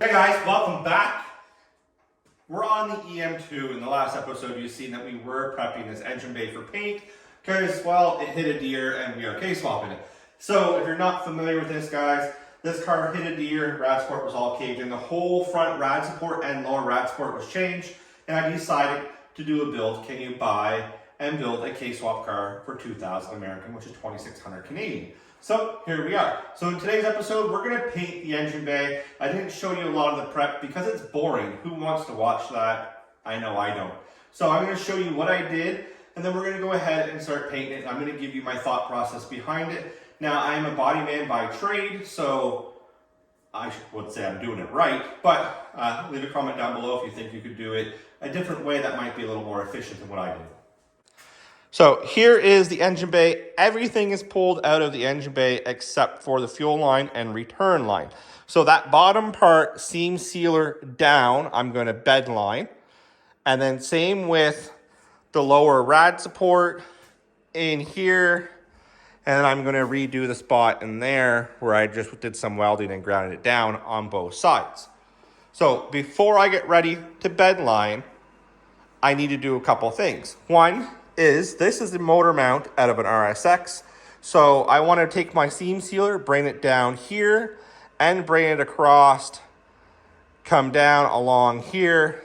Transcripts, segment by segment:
Hey guys, welcome back. We're on the EM2. In the last episode, you've seen that we were prepping this engine bay for paint because, well, it hit a deer and we are K-swapping it. So if you're not familiar with this, guys, this car hit a deer, rad support was all caved in. The whole front rad support and lower rad support was changed, and I decided to do a build. Can you buy and build a K-swap car for 2,000 American, which is 2,600 Canadian. So here we are. So in today's episode, we're gonna paint the engine bay. I didn't show you a lot of the prep because it's boring. Who wants to watch that? I know I don't. So I'm gonna show you what I did, and then we're gonna go ahead and start painting it. I'm gonna give you my thought process behind it. Now, I'm a body man by trade, so I would say I'm doing it right, but leave a comment down below if you think you could do it a different way that might be a little more efficient than what I did. So here is the engine bay. Everything is pulled out of the engine bay except for the fuel line and return line. So that bottom part, seam sealer down, I'm going to bed line. And then same with the lower rad support in here. And then I'm going to redo the spot in there where I just did some welding and grounded it down on both sides. So before I get ready to bed line, I need to do a couple things. One is, this is the motor mount out of an RSX. So I want to take my seam sealer, bring it down here, and bring it across, come down along here,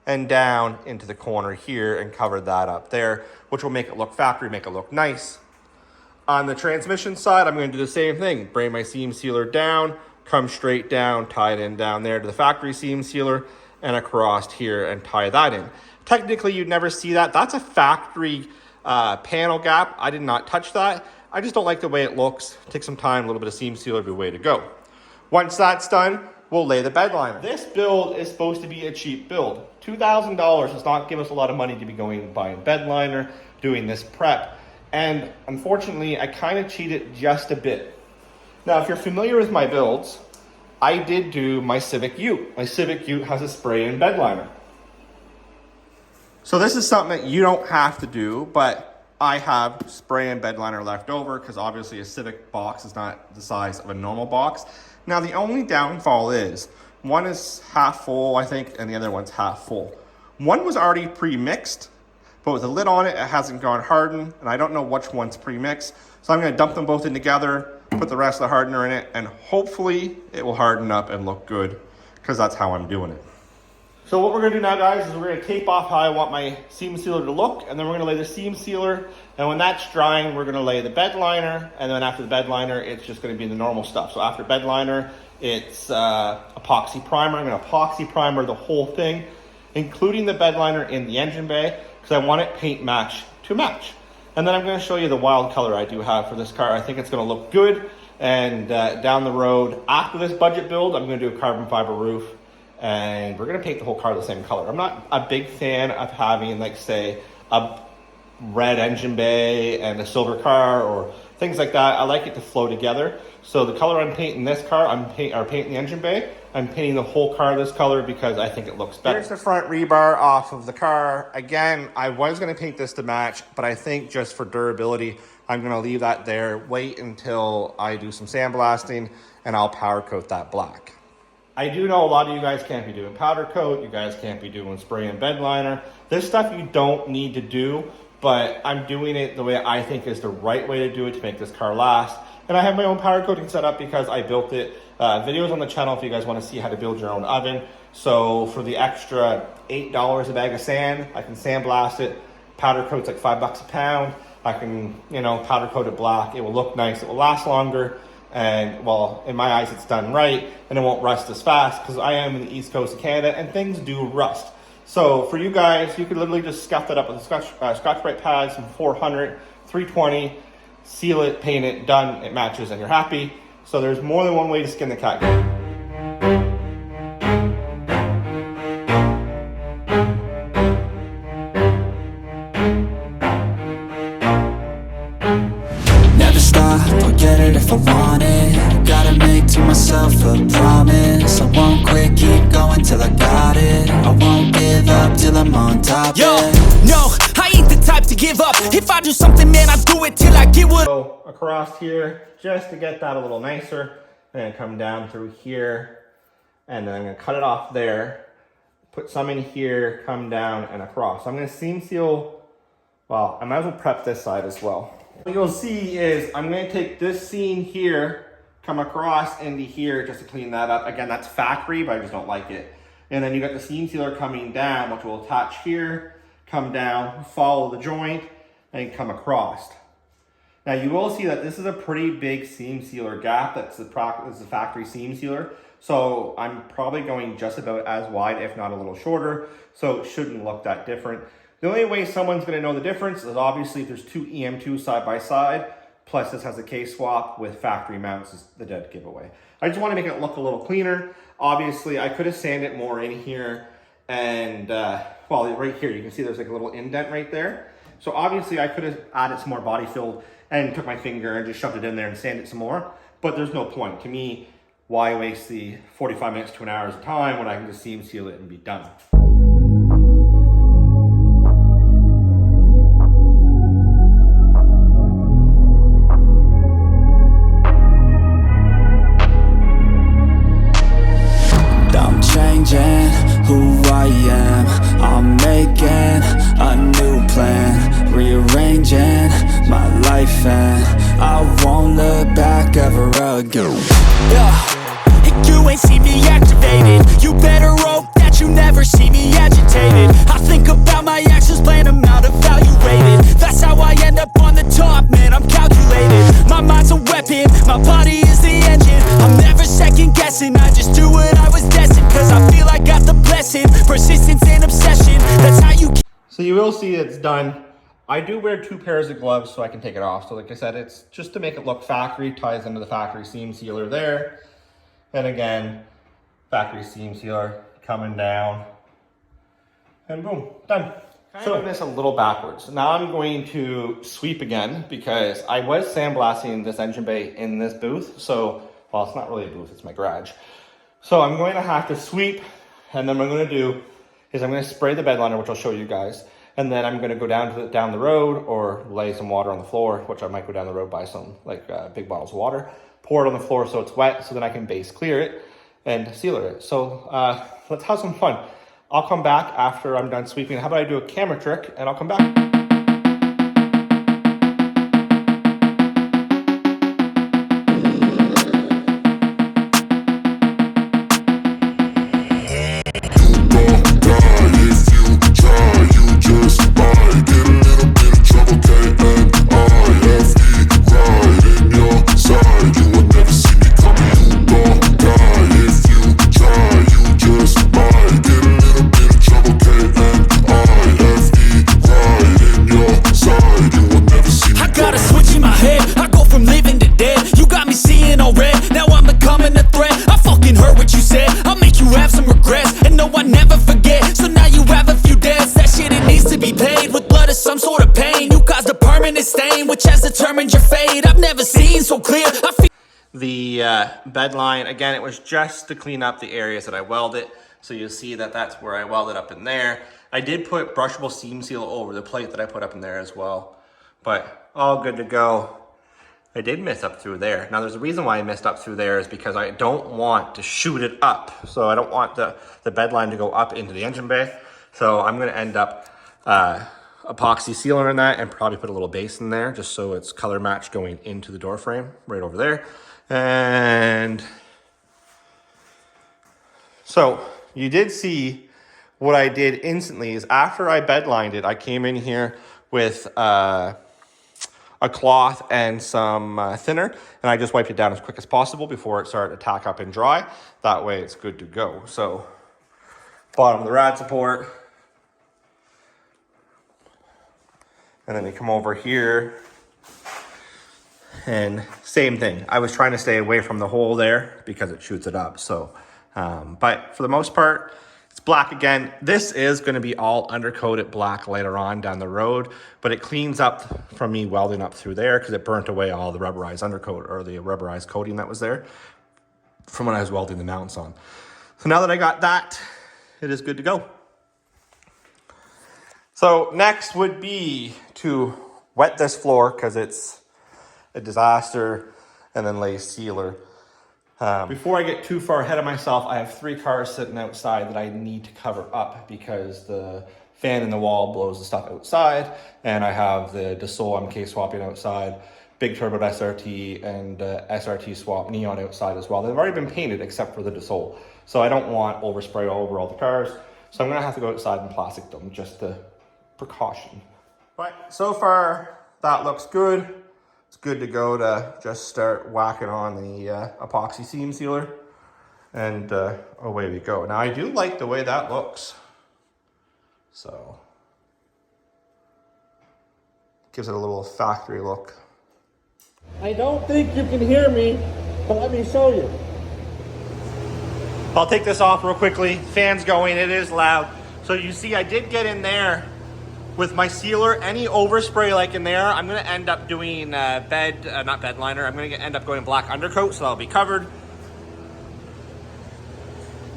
and down into the corner here, and cover that up there, which will make it look factory, make it look nice. On the transmission side, I'm going to do the same thing. Bring my seam sealer down, come straight down, tie it in down there to the factory seam sealer, and across here, and tie that in. Technically, you'd never see that. That's a factory panel gap. I did not touch that. I just don't like the way it looks. Take some time, a little bit of seam sealer would be the way to go. Once that's done, we'll lay the bed liner. This build is supposed to be a cheap build. $2,000 does not give us a lot of money to be going and buying bed liner, doing this prep. And unfortunately, I kind of cheated just a bit. Now, if you're familiar with my builds, I did do my Civic Ute. My Civic Ute has a spray-in bed liner. So this is something that you don't have to do, but I have spray and bed liner left over because obviously a Civic box is not the size of a normal box. Now the only downfall is, one is half full, I think, and the other one's half full. One was already pre-mixed, but with the lid on it, it hasn't gone hardened, and I don't know which one's pre-mixed. So I'm gonna dump them both in together, put the rest of the hardener in it, and hopefully it will harden up and look good, because that's how I'm doing it. So what we're gonna do now, guys, is we're gonna tape off how I want my seam sealer to look, and then we're gonna lay the seam sealer, and when that's drying, we're gonna lay the bed liner, and then after the bed liner, it's just gonna be the normal stuff. So after bed liner, it's epoxy primer. I'm gonna epoxy primer the whole thing, including the bed liner in the engine bay, because I want it paint match to match. And then I'm gonna show you the wild color I do have for this car. I think it's gonna look good, and down the road, after this budget build, I'm gonna do a carbon fiber roof, and we're gonna paint the whole car the same color. I'm not a big fan of having, like, say, a red engine bay and a silver car or things like that. I like it to flow together. So the color I'm painting this car, painting the engine bay, I'm painting the whole car this color because I think it looks better. Here's the front rebar off of the car. Again, I was gonna paint this to match, but I think just for durability, I'm gonna leave that there, wait until I do some sandblasting, and I'll powder coat that black. I do know a lot of you guys can't be doing powder coat, you guys can't be doing spray and bed liner. This stuff you don't need to do, but I'm doing it the way I think is the right way to do it to make this car last. And I have my own powder coating set up because I built it. Videos on the channel if you guys want to see how to build your own oven. So for the extra $8 a bag of sand, I can sandblast it. Powder coat's like $5 a pound. I can, powder coat it black. It will look nice, it will last longer. And well, in my eyes, it's done right, and it won't rust as fast because I am in the east coast of Canada and things do rust. So for you guys, you could literally just scuff that up with a Scotch-Brite pad, some 400, 320, seal it, paint it, done, it matches, and you're happy. So there's more than one way to skin the cat. Never stop, I'll get it if I want it. Gotta make to myself a promise. I won't quit, keep going till I got it. I won't give up till I'm on top. Yo, no, I ain't the type to give up. If I do something, man, I do it till I get what. Go across here just to get that a little nicer, and come down through here and then I'm gonna cut it off there, put some in here, come down and across. So I'm gonna seam seal, well, I might as well prep this side as well. What you'll see is I'm gonna take this seam here, come across into here just to clean that up. Again, that's factory, but I just don't like it. And then you got the seam sealer coming down, which will attach here, come down, follow the joint, and come across. Now you will see that this is a pretty big seam sealer gap. That's the factory seam sealer. So I'm probably going just about as wide, if not a little shorter. So it shouldn't look that different. The only way someone's gonna know the difference is obviously if there's two EM2 side by side, plus this has a K-swap with factory mounts is the dead giveaway. I just wanna make it look a little cleaner. Obviously I could have sanded it more in here and well, right here, you can see there's like a little indent right there. So obviously I could have added some more body fill and took my finger and just shoved it in there and sanded it some more, but there's no point. To me, why waste the 45 minutes to an hour's time when I can just seam seal it and be done? I'm changing who I am. I'm making a new plan, rearranging my life, and I won't look back ever again. Yeah, you ain't see me activated. You better hope that you never see me agitated. I think about my actions, plan them out, evaluated. That's how I end up on the top, man, I'm calculated. My mind's a weapon, my body is the engine. I'm never second guessing, I just do what I was destined. Cause I feel I got the blessing, persistence and obsession. That's how you. So you will see it's done. I do wear 2 pairs of gloves so I can take it off. So like I said, it's just to make it look factory, ties into the factory seam sealer there. And again, factory seam sealer coming down and boom, done. So I'm this a little backwards. Now I'm going to sweep again because I was sandblasting this engine bay in this booth. So, well, it's not really a booth, it's my garage. So I'm going to have to sweep, and then what I'm going to do is I'm going to spray the bed liner, which I'll show you guys. And then I'm going to go down the road or lay some water on the floor, which I might go down the road, buy some like big bottles of water, pour it on the floor so it's wet, so then I can base clear it and sealer it. So let's have some fun. I'll come back after I'm done sweeping. How about I do a camera trick and I'll come back. The bed line, again, it was just to clean up the areas that I welded. So you'll see that that's where I welded up in there. I did put brushable seam seal over the plate that I put up in there as well. But all good to go. I did miss up through there. Now there's a reason why I missed up through there is because I don't want to shoot it up. So I don't want the bed line to go up into the engine bay. So I'm gonna end up epoxy sealer in that and probably put a little base in there just so it's color matched going into the door frame right over there. And so you did see what I did instantly is after I bedlined it, I came in here with a cloth and some thinner, and I just wiped it down as quick as possible before it started to tack up and dry. That way it's good to go. So bottom of the rad support. And then you come over here and same thing. I was trying to stay away from the hole there because it shoots it up. So, but for the most part, it's black again. This is going to be all undercoated black later on down the road, but it cleans up from me welding up through there because it burnt away all the rubberized undercoat or the rubberized coating that was there from when I was welding the mounts on. So now that I got that, it is good to go. So next would be to wet this floor because it's a disaster, and then lay sealer. Before I get too far ahead of myself, I have 3 cars sitting outside that I need to cover up because the fan in the wall blows the stuff outside, and I have the Dassault I'm K-swapping outside, big turbo SRT, and SRT swap neon outside as well. They've already been painted except for the Dassault, so I don't want overspray all over all the cars, so I'm gonna have to go outside and plastic them, just a precaution. But so far, that looks good. It's good to go to just start whacking on the epoxy seam sealer, and away we go. Now I do like the way that looks, so gives it a little factory look. I don't think you can hear me, but let me show you. I'll take this off real quickly. Fan's going, it is loud. So you see I did get in there with my sealer. Any overspray like in there, I'm gonna end up doing not bed liner, I'm gonna end up going black undercoat, so that'll be covered.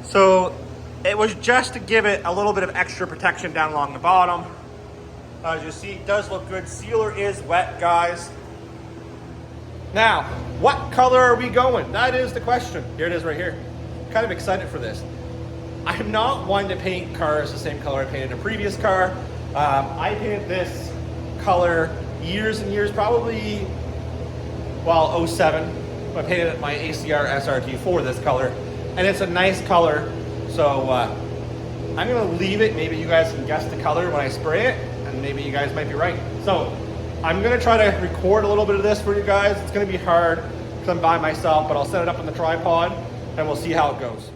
So it was just to give it a little bit of extra protection down along the bottom. As you see, it does look good. Sealer is wet, guys. Now, what color are we going? That is the question. Here it is right here. Kind of excited for this. I'm not one to paint cars the same color I painted a previous car. I painted this color years and years, probably, well, 07. I painted my ACR SRT4 this color, and it's a nice color. So I'm gonna leave it. Maybe you guys can guess the color when I spray it, and maybe you guys might be right. So I'm gonna try to record a little bit of this for you guys. It's gonna be hard because I'm by myself, but I'll set it up on the tripod and we'll see how it goes.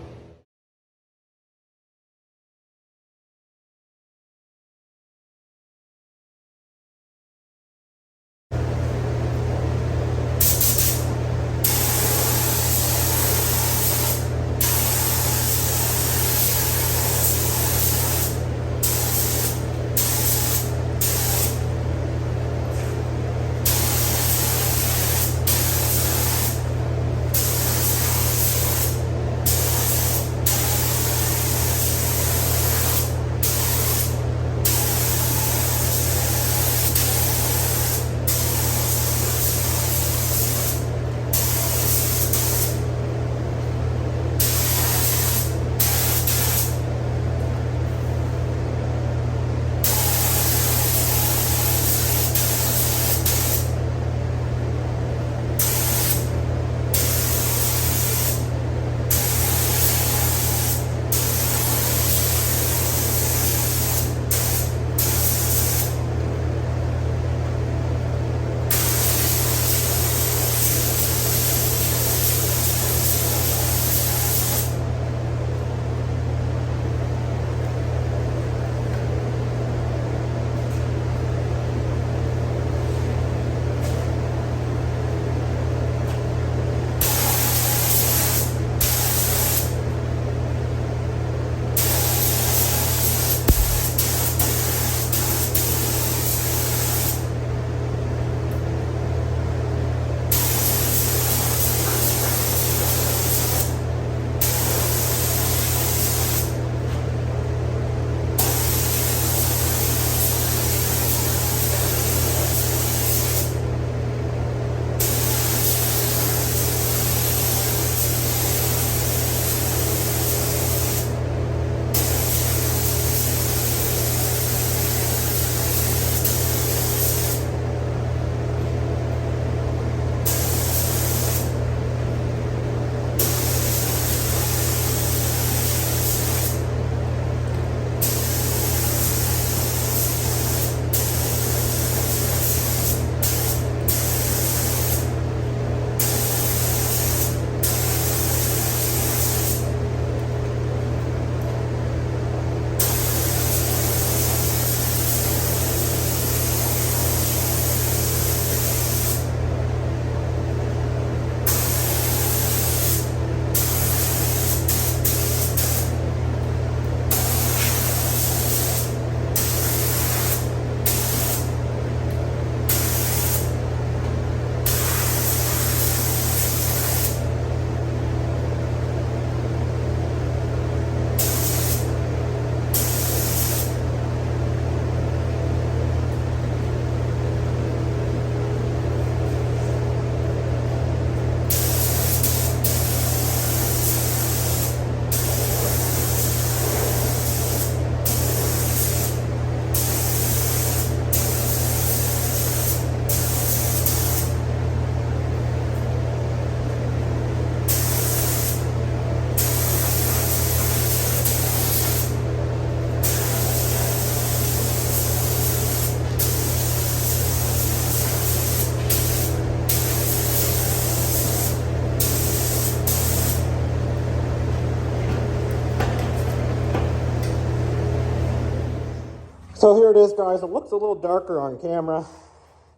here it is, guys. It looks a little darker on camera.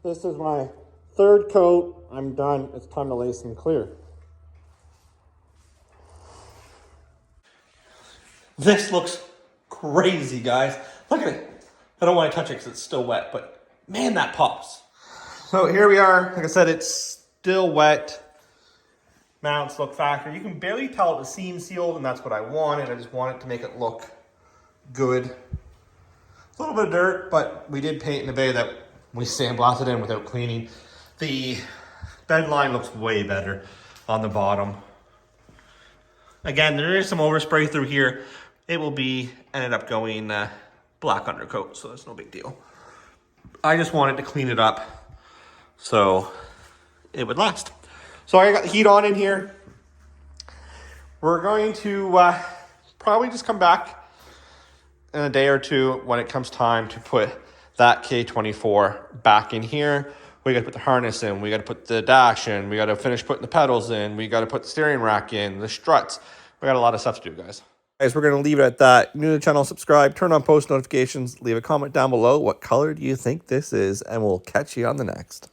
This is my third coat. I'm done. It's time to lace and clear. This looks crazy, guys. Look at it. I don't want to touch it because it's still wet, but man, that pops. So here we are. Like I said, it's still wet. Mounts look factory. You can barely tell the seam sealed, and that's what I wanted. I just wanted to make it look good. It's a little bit of dirt, but we did paint in a bay that we sandblasted in without cleaning. The bed line looks way better on the bottom. Again, there is some overspray through here. It will be ended up going black undercoat, so that's no big deal. I just wanted to clean it up so it would last. So I got the heat on in here. We're going to probably just come back in a day or two when it comes time to put that K24 back in here. We got to put the harness in. We got to put the dash in. We got to finish putting the pedals in. We got to put the steering rack in, the struts. We got a lot of stuff to do, guys. Guys, we're going to leave it at that. New to the channel, subscribe, turn on post notifications, leave a comment down below. What color do you think this is? And we'll catch you on the next.